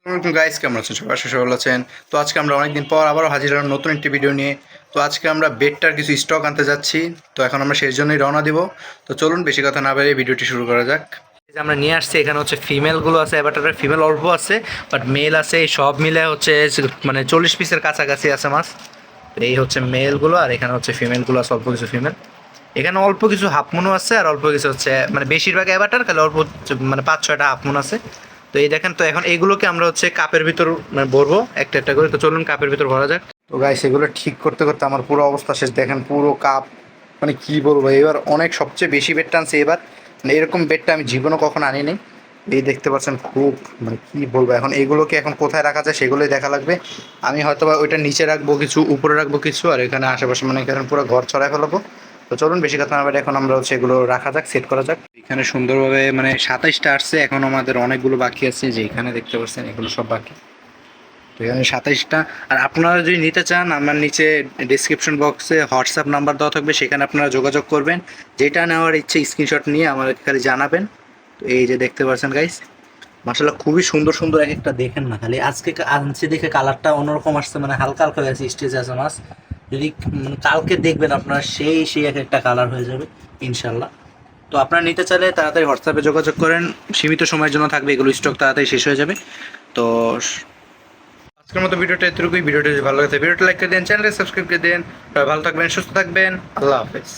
Guys, কেমন আছেন? সবাই আশা সবাই ভালো আছেন। তো আজকে আমরা অনেকদিন পর আবারও হাজির হলাম নতুন একটি ভিডিও নিয়ে। তো আজকে আমরা বেডটার কিছু স্টক আনতে যাচ্ছি। তো এখন আমরা সেই জন্যই রওনা দিব। তো চলুন বেশি কথা না বেরিয়ে ভিডিওটি শুরু করা যাক। এই যে আমরা নিয়ে আসছি, এখানে হচ্ছে ফিমেলগুলো আছে, অ্যাভাটারের ফিমেল অল্প আছে, বাট মেল আছে। এই সব মিলে হচ্ছে মানে 40 পিসের কাছাকাছি আছে মাছ। এই হচ্ছে মেলগুলো, আর এখানে হচ্ছে ফিমেলগুলো আছে, অল্প কিছু ফিমেল। এখানে অল্প কিছু হাফমুনও আছে, আর অল্প কিছু হচ্ছে মানে বেশিরভাগ অ্যাভাটার, খালি অল্প মানে 5-6টা হাফমুন আছে। তো এই দেখেন, তো এখন এইগুলোকে আমরা হচ্ছে কাপের ভিতর মানে ভরবো একটা একটা করে। তো চলুন কাপের ভিতর ভরা যাক। তো গাইস, এগুলো ঠিক করতে করতে আমার পুরো অবস্থা শেষ। দেখেন পুরো কাপ, মানে কি বলবো, এবার অনেক সবচেয়ে বেশি বেড টানছে এবার। মানে এরকম বেডটা আমি জীবনও কখনো আনিনি। এই দেখতে পাচ্ছেন, খুব মানে কি বলবো, এখন এগুলোকে এখন কোথায় রাখা যায় সেগুলোই দেখা লাগবে। আমি হয়তো বা ওইটা নিচে রাখবো কিছু, উপরে রাখবো কিছু, আর এখানে আশেপাশে মানে এখানে পুরো ঘর ছড়ায় ফেলাবো। তো চলুন বেশি কথা না বলে এখন আমরা হচ্ছে এগুলো রাখা যাক, সেট করা যাক। এখানে সুন্দরভাবে মানে 27টা আসছে, এখন আমাদের অনেকগুলো বাকি আছে, যে এখানে দেখতে পাচ্ছেন এগুলো সব বাকি। তো এখানে 27টা। আর আপনারা যদি নিতে চান, আমার নিচে ডিসক্রিপশন বক্সে হোয়াটসঅ্যাপ নাম্বার দেওয়া থাকবে, সেখানে আপনারা যোগাযোগ করবেন। যেটা নেওয়ার ইচ্ছে স্ক্রিনশট নিয়ে আমাদের খালি জানাবেন। তো এই যে দেখতে পাচ্ছেন গাইস, মাশাআল্লাহ খুবই সুন্দর সুন্দর এক একটা। দেখেন না খালি, আজকে আনছি দেখে কালারটা অন্যরকম আসছে, মানে হালকা হালকা হয়ে আছে, স্টেজে আছে মাছ। যদি মানে কালকে দেখবেন আপনারা, সেই সেই এক একটা কালার হয়ে যাবে ইনশাল্লাহ। তো আপনারা নিতে চাইলে তাড়াতাড়ি হোয়াটসঅ্যাপে যোগাযোগ করেন, সীমিত সময়ের জন্য থাকবে, এগুলো স্টক তাড়াতাড়ি শেষ হয়ে যাবে। তো আজকের মতো ভিডিওটা এতটুকুই। ভিডিওটা যদি ভালো লাগে ভিডিওটা লাইক করে দেন, চ্যানেলটা সাবস্ক্রাইব করে দেন। সবাই ভালো থাকবেন, সুস্থ থাকবেন, আল্লাহ হাফেজ।